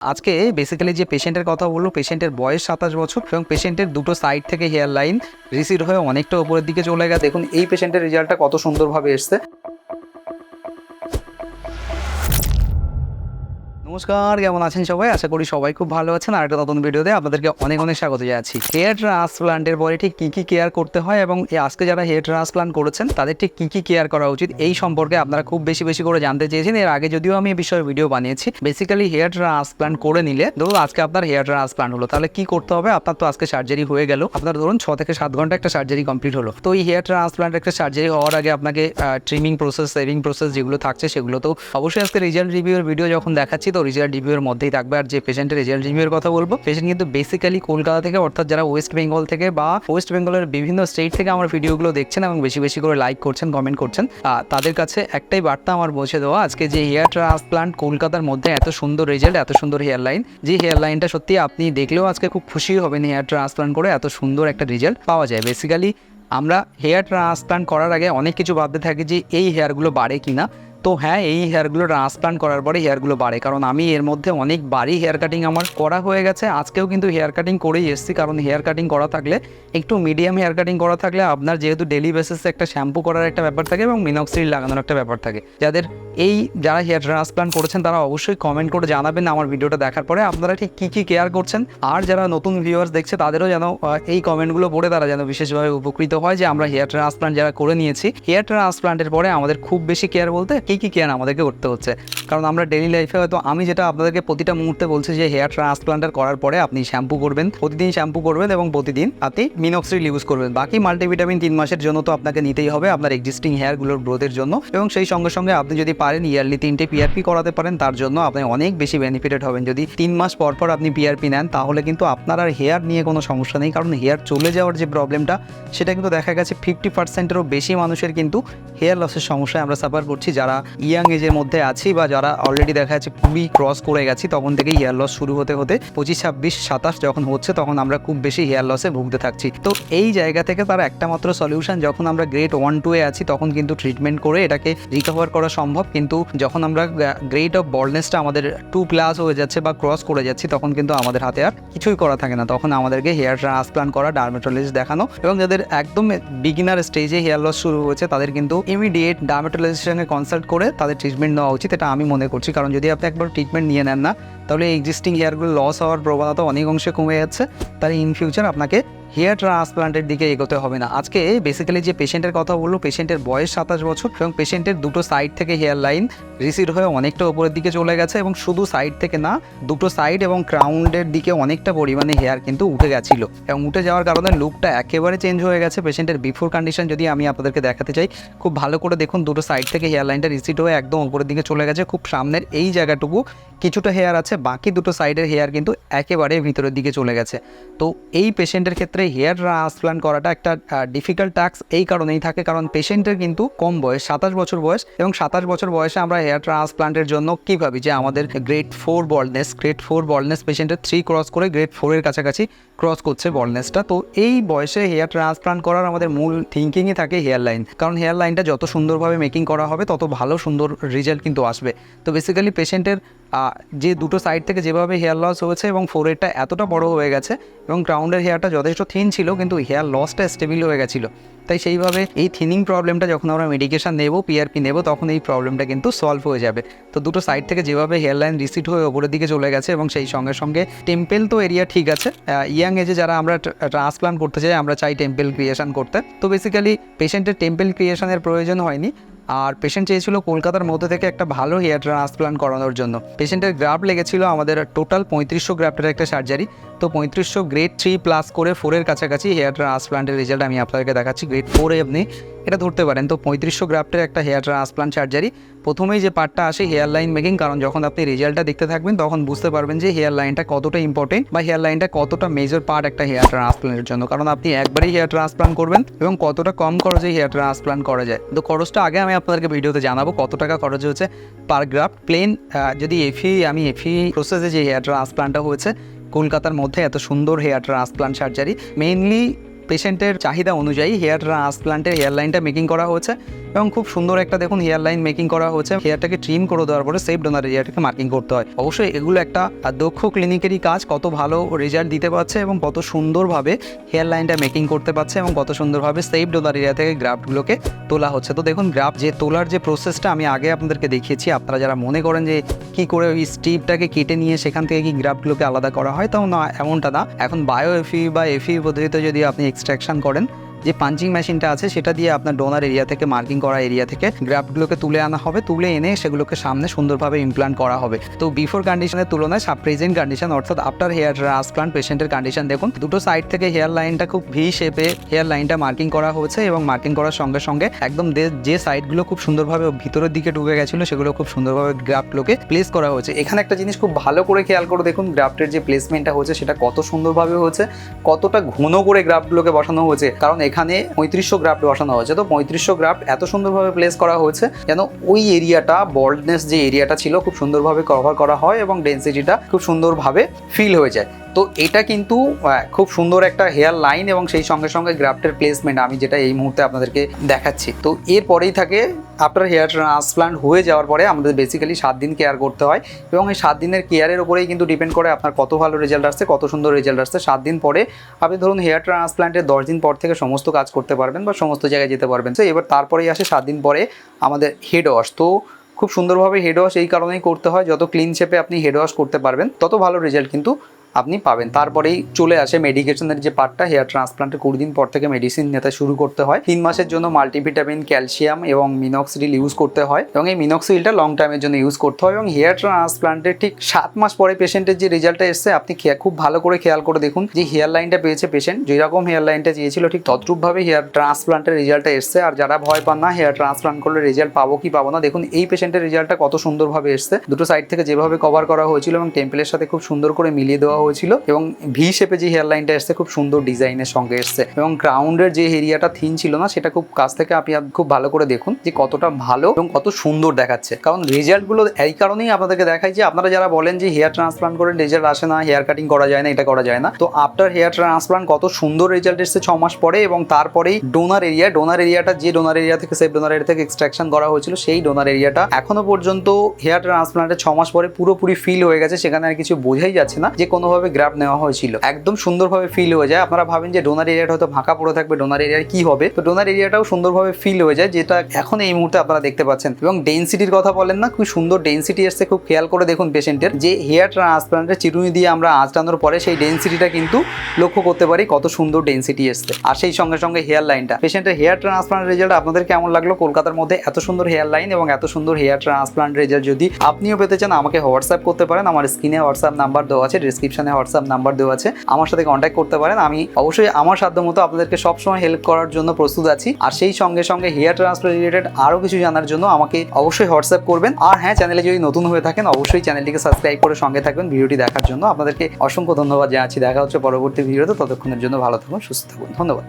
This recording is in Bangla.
আজকে বেসিক্যালি যে পেশেন্টের কথা বললো, পেশেন্টের বয়স 27 বছর এবং পেশেন্টের দুটো সাইড থেকে হেয়ার লাইন রিসিড হয়ে অনেকটা উপরের দিকে চলে গেছে। দেখুন এই পেশেন্টের রেজাল্টটা কত সুন্দরভাবে এসছে। নমস্কার, কেমন আছেন সবাই? আশা করি সবাই খুব ভালো আছেন। আর একটা নতুন ভিডিওতে আপনাদেরকে অনেক অনেক স্বাগত জানাচ্ছি। হেয়ার ট্রান্সপ্লান্টের পরে ঠিক কী কী কেয়ার করতে হয় এবং আজকে যারা হেয়ার ট্রান্সপ্লান্ট করেছেন তাদের ঠিক কী কী কেয়ার করা উচিত, এই সম্পর্কে আপনারা খুব বেশি বেশি করে জানতে চেয়েছেন। এর আগে যদিও আমি এই বিষয়ে ভিডিও বানিয়েছি। বেসিক্যালি হেয়ার ট্রান্সপ্লান্ট করে নিলে, ধরুন আজকে আপনার হেয়ার ট্রান্সপ্লান্ট হলো, তাহলে কি করতে হবে? আপনার তো আজকে সার্জারি হয়ে গেল, আপনার ধরুন 6 থেকে 7 ঘন্টা একটা সার্জারি কমপ্লিট হলো। তো এই হেয়ার ট্রান্সপ্লান্ট একটা সার্জারি হওয়ার আগে আপনাকে ট্রিমিং প্রসেস, সেভিং প্রসেস যেগুলো থাকছে সেগুলো তো অবশ্যই আজকে রেজাল্ট রিভিউর ভিডিও যখন দেখাচ্ছি, তো রেজাল্ট রিভিউর মধ্যেই থাকবে। আর যে পেশেন্টের রেজাল্ট রিভিউর কথা বলবো, পেশেন্ট কিন্তু বেসিক্যালি কলকাতা থেকে, অর্থাৎ যারা ওয়েস্ট বেঙ্গল থেকে বা ওয়েস্ট বেঙ্গলের বিভিন্ন স্টেট থেকে আমার ভিডিওগুলো দেখছেন এবং বেশি বেশি করে লাইক করছেন, কমেন্ট করছেন, তাদের কাছে একটাই বার্তা আমার পৌঁছে দেওয়া, আজকে যে হেয়ার ট্রান্সপ্লান্ট কলকাতার মধ্যে এত সুন্দর রেজাল্ট, এত সুন্দর হেয়ার লাইন, যে হেয়ার লাইনটা সত্যি আপনি দেখলেও আজকে খুব খুশি হবেন। হেয়ার ট্রান্সপ্লান্ট করে এত সুন্দর একটা রেজাল্ট পাওয়া যায়। বেসিক্যালি আমরা হেয়ার ট্রান্সপ্লান্ট করার আগে অনেক কিছু ভাবতে থাকি যে এই হেয়ারগুলো বাড়ে কিনা। তো হ্যাঁ, এই হেয়ারগুলো ট্রান্সপ্লান্ট করার পরে হেয়ারগুলো বাড়ে, কারণ আমি এর মধ্যে অনেকবারই হেয়ার কাটিং আমার করা হয়ে গেছে। আজকেও কিন্তু হেয়ার কাটিং করেই এসেছি, কারণ হেয়ার কাটিং করা থাকলে, একটু মিডিয়াম হেয়ার কাটিং করা থাকলে আপনার যেহেতু ডেলি বেসিসে একটা শ্যাম্পু করার একটা ব্যাপার থাকে এবং মিনক্সিডিল লাগানোর একটা ব্যাপার থাকে। যারা হেয়ার ট্রান্সপ্লান্ট করেছেন তারা অবশ্যই কমেন্ট করে জানাবেন আমার ভিডিওটা দেখার পরে আপনারা ঠিক কী কী কেয়ার করছেন। আর যারা নতুন ভিউয়ার্স দেখছে তাদেরও যেন এই কমেন্টগুলো পড়ে তারা যেন বিশেষভাবে উপকৃত হয় যে আমরা হেয়ার ট্রান্সপ্লান্ট যারা করে নিয়েছি, হেয়ার ট্রান্সপ্লান্টের পরে আমাদের খুব বেশি কেয়ার বলতে কী কী কেয়ার আমাদেরকে করতে হচ্ছে। কারণ আমরা ডেলি লাইফে হয়তো, আমি যেটা আপনাদেরকে প্রতিটা মুহূর্তে বলছি যে হেয়ার ট্রান্সপ্লান্টার করার পরে আপনি শ্যাম্পু করবেন, প্রতিদিন শ্যাম্পু করবেন এবং প্রতিদিন আপনি মিনক্সিডিল ইউজ করবেন। বাকি মাল্টিভিটামিন 3 মাসের জন্য তো আপনাকে নিতেই হবে আপনার এক্সিস্টিং হেয়ারগুলোর গ্রোথের জন্য, এবং সেই সঙ্গে সঙ্গে আপনি যদি পারেন ইয়ারলি 3টে পিআরপি করাতে পারেন, তার জন্য আপনি অনেক বেশি বেনিফিটেড হবেন। যদি 3 মাস পর পর আপনি পিআরপি নেন তাহলে কিন্তু আপনার আর হেয়ার নিয়ে কোনো সমস্যা নেই। কারণ হেয়ার চলে যাওয়ার যে প্রবলেমটা, সেটা কিন্তু দেখা গেছে 50%-এরও বেশি মানুষের কিন্তু হেয়ার লসের সমস্যায় আমরা সাফার করছি, যারা ইয়াং এজের মধ্যে আছি বা যারা অলরেডি দেখা যাচ্ছে 20 ক্রস করে গেছি, তখন থেকেই হেয়ার লস শুরু হতে হতে 25, 26, 27 যখন হচ্ছে তখন আমরা খুব বেশি হেয়ার লসে ভুগতে থাকছি। তো এই জায়গা থেকে তার একটা মাত্র সলিউশন, যখন আমরা গ্রেড 1-2 আছি তখন কিন্তু ট্রিটমেন্ট করে এটাকে রিকভার করা সম্ভব। কিন্তু যখন আমরা গ্রেড অফ বল্ডনেসটা আমাদের 2+ হয়ে যাচ্ছে বা ক্রস করে যাচ্ছি, তখন কিন্তু আমাদের হাতে আর কিছুই করা থাকে না। তখন আমাদেরকে হেয়ার ট্রান্সপ্লান্ট করা, ডার্মেটোলজিস্ট দেখানো, এবং যাদের একদম বিগিনার স্টেজে হেয়ার লস শুরু হয়েছে তাদের কিন্তু ইমিডিয়েট ডার্মেটোলজিস্টের সঙ্গে কনসাল্ট করে তাদের ট্রিটমেন্ট নেওয়া উচিত, এটা আমি মনে করছি। কারণ যদি আপনি একবার ট্রিটমেন্ট নিয়ে নেন না, তাহলে এক্সিস্টিং হেয়ারগুলো লস হওয়ার প্রবণতা অনেক অংশে কমে যাচ্ছে। তাই ইন ফিউচার আপনাকে হেয়ার ট্রান্সপ্লান্টের দিকে এগোতে হবে না। আজকে বেসিক্যালি যে পেশেন্টের কথা বললো, পেশেন্টের বয়স 27 বছর এবং পেশেন্টের দুটো সাইড থেকে হেয়ার লাইন রিসিড হয়ে অনেকটা উপরের দিকে চলে গেছে, এবং শুধু সাইড থেকে না, দুটো সাইড এবং ক্রাউন্ডের দিকে অনেকটা পরিমাণে হেয়ার কিন্তু উঠে গেছিলো, এবং উঠে যাওয়ার কারণে লুকটা একেবারে চেঞ্জ হয়ে গেছে। পেশেন্টের বিফোর কন্ডিশন যদি আমি আপনাদেরকে দেখাতে চাই, খুব ভালো করে দেখুন, দুটো সাইড থেকে হেয়ার লাইনটা রিসিড হয়ে একদম উপরের দিকে চলে গেছে। খুব সামনের এই জায়গাটুকু কিছুটা হেয়ার আছে, বাকি দুটো সাইডের হেয়ার কিন্তু একেবারে ভিতরের দিকে চলে গেছে। তো এই পেশেন্টের ক্ষেত্রে হেয়ার ট্রান্সপ্লান্ট করাটা একটা ডিফিকাল্ট টাস্ক এই কারণেই থাকে, কারণ পেশেন্টের কিন্তু কম বয়স, 27 বছর বয়স, এবং 27 বছর বয়সে আমরা হেয়ার ট্রান্সপ্লান্টের জন্য কী ভাবি যে আমাদের গ্রেড 4 বল্ডনেস পেশেন্টের 3 ক্রস করে গ্রেড 4-এর কাছাকাছি ক্রস করছে বল্ডনেসটা। তো এই বয়সে হেয়ার ট্রান্সপ্লান্ট করার আমাদের মূল থিঙ্কিংই থাকে হেয়ার লাইন, কারণ হেয়ার লাইনটা যত সুন্দরভাবে মেকিং করা হবে তত ভালো সুন্দর রেজাল্ট কিন্তু আসবে। তো বেসিক্যালি পেশেন্টের যে দুটো সাইড থেকে যেভাবে হেয়ার লস হয়েছে এবং ফোরহেডটা এতটা বড় হয়ে গেছে এবং ক্রাউন্ডের হেয়ারটা যথেষ্ট থিন ছিল, কিন্তু হেয়ার লসটা স্টেবল হয়ে গেছিলো। তাই সেইভাবে এই থিনিং প্রবলেমটা যখন আমরা মেডিকেশন নেব, পিআরপি নেব, তখন এই প্রবলেমটা কিন্তু সলভ হয়ে যাবে। তো দুটো সাইড থেকে যেভাবে হেয়ার লাইন রিসিড হয়ে ওপরের দিকে চলে গেছে, এবং সেই সঙ্গে সঙ্গে টেম্পেল তো এরিয়া ঠিক আছে। ইয়াং এজে যারা আমরা ট্রান্সপ্লান্ট করতে চাই, আমরা চাই টেম্পেল ক্রিয়েশন করতে। তো বেসিক্যালি পেশেন্টের টেম্পেল ক্রিয়েশনের প্রয়োজন হয়নি, আর পেশেন্ট চেয়েছিল কলকাতার মধ্যে থেকে একটা ভালো হেয়ার ট্রান্সপ্লান্ট করানোর জন্য। পেশেন্টের গ্রাফট লেগেছিল আমাদের টোটাল 3500 গ্রাফটের একটা সার্জারি। তো 3500 গ্রেড 3+ করে 4-এর কাছাকাছি হেয়ার ট্রান্সপ্লান্টের রেজাল্ট আমি আপনাদেরকে দেখাচ্ছি। গ্রেড 4-এ আপনি এটা ধরতে পারেন। তো 3500 গ্রাফটের একটা হেয়ার ট্রান্সপ্লান্ট সার্জারি। প্রথমেই যে পার্টটা আসে হেয়ার লাইন মেকিং, কারণ যখন আপনি রেজাল্টটা দেখতে থাকবেন তখন বুঝতে পারবেন যে হেয়ার লাইনটা কতটা ইম্পর্টেন্ট বা হেয়ার লাইনটা কতটা মেজর পার্ট একটা হেয়ার ট্রান্সপ্লান্টের জন্য, কারণ আপনি একবারই হেয়ার ট্রান্সপ্লান্ট করবেন এবং কতটা কম খরচে হেয়ার ট্রান্সপ্লান্ট করা যায়। তো খরচটা আগে আমি আপনাদেরকে ভিডিওতে জানাবো কত টাকা খরচ হচ্ছে পার গ্রাফট। প্লেন যদি এফি প্রসেসে যে হেয়ার ট্রান্সপ্লান্টটা হয়েছে কলকাতার মধ্যে, এত সুন্দর হেয়ার ট্রান্সপ্লান্ট সার্জারি, মেইনলি পেশেন্টের চাহিদা অনুযায়ী হেয়ার ট্রান্সপ্লান্টের হেয়ার লাইনটা মেকিং করা হয়েছে, এবং খুব সুন্দর একটা দেখুন হেয়ার লাইন মেকিং করা হচ্ছে। হেয়ারটাকে ট্রিম করে দেওয়ার পরে সেফ ডোনার এরিয়াটাকে মার্কিং করতে হয়। অবশ্যই এগুলো একটা দক্ষ ক্লিনিকেরই কাজ, কত ভালো রেজাল্ট দিতে পারছে এবং কত সুন্দরভাবে হেয়ার লাইনটা মেকিং করতে পারছে এবং কত সুন্দরভাবে সেফ ডোনার এরিয়া থেকে গ্রাফটগুলোকে তোলা হচ্ছে। তো দেখুন গ্রাফ যে তোলার যে প্রসেসটা আমি আগে আপনাদেরকে দেখিয়েছি, আপনারা যারা মনে করেন যে কি করে ওই স্ট্রিপটাকে কেটে নিয়ে সেখান থেকে কি গ্রাফটগুলোকে আলাদা করা হয়, তাও না, এমনটা না। এখন বায়ো এফি বা এফি পদ্ধতিতে যদি আপনি এক্সট্রাকশন করেন, যে পাঞ্চিং মেশিনটা আছে সেটা দিয়ে আপনার ডোনার এরিয়া থেকে মার্কিং করা এরিয়া থেকে গ্রাফটগুলোকে তুলে আনা হবে, তুলে এনে সেগুলোকে সামনে সুন্দরভাবে ইমপ্লান্ট করা হবে। তো বিফোর কন্ডিশনের তুলনায় প্রেজেন্ট কন্ডিশন অর্থাৎ আফটার হেয়ার ট্রান্সপ্লান্ট পেশেন্টের কন্ডিশন দেখুন, দুটো সাইড থেকে হেয়ার লাইনটা খুব ভি শেপে হেয়ার লাইনটা মার্কিং করা হয়েছে এবং মার্কিং করার সঙ্গে সঙ্গে একদম যে সাইডগুলো খুব সুন্দরভাবে ভিতরের দিকে ঢুকে গেছিলো সেগুলো খুব সুন্দরভাবে গ্রাফটগুলোকে প্লেস করা হয়েছে। এখানে একটা জিনিস খুব ভালো করে খেয়াল করে দেখুন, গ্রাফটের যে প্লেসমেন্টটা হচ্ছে সেটা কত সুন্দরভাবে হয়েছে, কতটা ঘন করে গ্রাফটগুলোকে বসানো হয়েছে। কারণ এখানে 3500 গ্রাফট বসানো হয়েছে, তো 3500 গ্রাফট এত সুন্দরভাবে প্লেস করা হয়েছে যেন ওই এরিয়াটা বল্ডনেস যে এরিয়াটা ছিল খুব সুন্দরভাবে কভার করা হয় এবং ডেন্সিটিটা খুব সুন্দরভাবে ফিল হয়ে যায়। তো এটা কিন্তু খুব সুন্দর একটা হেয়ার লাইন এবং সেই সঙ্গে সঙ্গে গ্রাফটের প্লেসমেন্ট আমি যেটা এই মুহূর্তে আপনাদেরকে দেখাচ্ছি। তো এরপরেই থাকে আফটার হেয়ার ট্রান্সপ্লান্ট হয়ে যাওয়ার পরে আমাদের বেসিক্যালি 7 দিন কেয়ার করতে হয় এবং এই 7 দিনের কেয়ারের উপরেই কিন্তু ডিপেন্ড করে আপনার কত ভালো রেজাল্ট আসছে, কত সুন্দর রেজাল্ট আসছে। 7 দিন পরে আপনি ধরুন হেয়ার ট্রান্সপ্লান্টের 10 দিন পর থেকে সমস্ত কাজ করতে পারবেন বা সমস্ত জায়গায় যেতে পারবেন। তো এবার তারপরেই আসে 7 দিন পরে আমাদের হেড ওয়াশ। তো খুব সুন্দরভাবে হেড ওয়াশ এই কারণেই করতে হয়, যত ক্লিন শেপে আপনি হেড ওয়াশ করতে পারবেন তত ভালো রেজাল্ট কিন্তু আপনি পাবেন। তারপরেই চলে আসে মেডিকেশনের যে পার্টটা। হেয়ার ট্রান্সপ্লান্টের 20 দিন পর থেকে মেডিসিন নিতে শুরু করতে হয়। 3 মাসের জন্য মাল্টিভিটামিন, ক্যালসিয়াম এবং মিনক্সিডিল ইউজ করতে হয় এবং এই মিনক্সিডিলটা লং টাইমের জন্য ইউজ করতে হয়। এবং হেয়ার ট্রান্সপ্লান্টের ঠিক 7 মাস পরে পেশেন্টের যে রেজাল্টটা এসছে আপনি খুব ভালো করে খেয়াল করে দেখুন যে হেয়ার লাইনটা পেয়েছে পেশেন্ট, যেরকম হেয়ার লাইনটা চেয়েছিল ঠিক তদ্রূপভাবে হেয়ার ট্রান্সপ্লান্টের রেজাল্টটা এসছে। আর যারা ভয় পান না হেয়ার ট্রান্সপ্লান্ট করলে রেজাল্ট পাবো কি পাবো না, দেখুন এই পেশেন্টের রেজাল্টটা কত সুন্দরভাবে এসছে। দুটো সাইড থেকে যেভাবে কভার করা হয়েছিল এবং টেম্পলের সাথে খুব সুন্দর করে মিলিয়ে দেওয়া হয়েছিল এবং ভি শেপে যে হেয়ার লাইনটা এসছে খুব সুন্দর ডিজাইনের সঙ্গে এসছে এবং গ্রাউন্ডের যে এরিয়াটা থিন ছিল না সেটা খুব কাছ থেকে আপনি খুব ভালো করে দেখুন যে কতটা ভালো এবং কত সুন্দর দেখাচ্ছে। কারণ রেজাল্টগুলো এই কারণেই আপনাদেরকে দেখাই যে আপনারা যারা বলেন যে হেয়ার ট্রান্সপ্লান্ট করে রেজাল্ট আসে না, হেয়ার কাটিং করা যায় না, এটা করা যায় না, তো আফটার হেয়ার ট্রান্সপ্লান্ট কত সুন্দর রেজাল্ট এসছে 6 মাস পরে। এবং তারপরেই ডোনার এরিয়াটা যে ডোনার এরিয়া থেকে সেফ ডোনার এরিয়া থেকে এক্সট্রাকশন করা হয়েছিল সেই ডোনার এরিয়াটা এখনো পর্যন্ত হেয়ার ট্রান্সপ্লান্টের 6 মাস পরে পুরোপুরি ফিল হয়ে গেছে। সেখানে আর কিছু বোঝাই যাচ্ছে না যে কোনোভাবে গ্রাফট নেওয়া হয়েছিল, একদম সুন্দরভাবে ফিল হয়ে যায়। আপনারা ভাবেন যে ডোনার এরিয়াটা হয়তো ফাঁকা পড়ে থাকবে, ডোনার এরিয়ার কি হবে, তো ডোনার এরিয়াটাও সুন্দরভাবে ফিল হয়ে যায়, যেটা এখন এই মুহূর্তে আপনারা দেখতে পাচ্ছেন। এবং ডেন্সিটির কথা বলেন না, খুব সুন্দর ডেন্সিটি এসছে। খুব খেয়াল করে দেখুন পেশেন্টের যে হেয়ার ট্রান্সপ্লান্টের চিরুনি দিয়ে আমরা আঁচড়ানোর পরে সেই ডেন্সিটিটা কিন্তু লক্ষ্য করতে পারি কত সুন্দর ডেন্সিটি এসছে। আর সেই সঙ্গে সঙ্গে হেয়ার লাইনটা, পেশেন্টের হেয়ার ট্রান্সপ্লান্ট রেজাল্ট আপনাদের কেমন লাগলো? কলকাতার মধ্যে এত সুন্দর হেয়ার লাইন এবং এত সুন্দর হেয়ার ট্রান্সপ্লান্ট রেজাল্ট যদি আপনিও পেতে চান আমাকে হোয়াটসঅ্যাপ করতে পারেন। আমার স্ক্রিনে হোয়াটসঅ্যাপ নাম্বার দেওয়া আছে, ডিসক্রিপশনে হোয়াটসঅ্যাপ নাম্বার দেওয়া আছে, আমার সাথে কন্ট্যাক্ট করতে পারেন। আমি অবশ্যই আমার সাধ্য মতো আপনাদেরকে সবসময় হেল্প করার জন্য প্রস্তুত আছি। আর সেই সঙ্গে সঙ্গে হেয়ার ট্রান্সপ্লান্ট রিলেটেড আরও কিছু জানার জন্য আমাকে অবশ্যই হোয়াটসঅ্যাপ করবেন। আর হ্যাঁ, চ্যানেলে যদি নতুন হয়ে থাকেন অবশ্যই চ্যানেলটিকে সাবস্ক্রাইব করে সঙ্গে থাকবেন ভিডিওটি দেখার জন্য। আপনাদেরকে অসংখ্য ধন্যবাদ জানাচ্ছি। দেখা হচ্ছে পরবর্তী ভিডিওতে, ততক্ষণের জন্য ভালো থাকুন, সুস্থ থাকুন, ধন্যবাদ।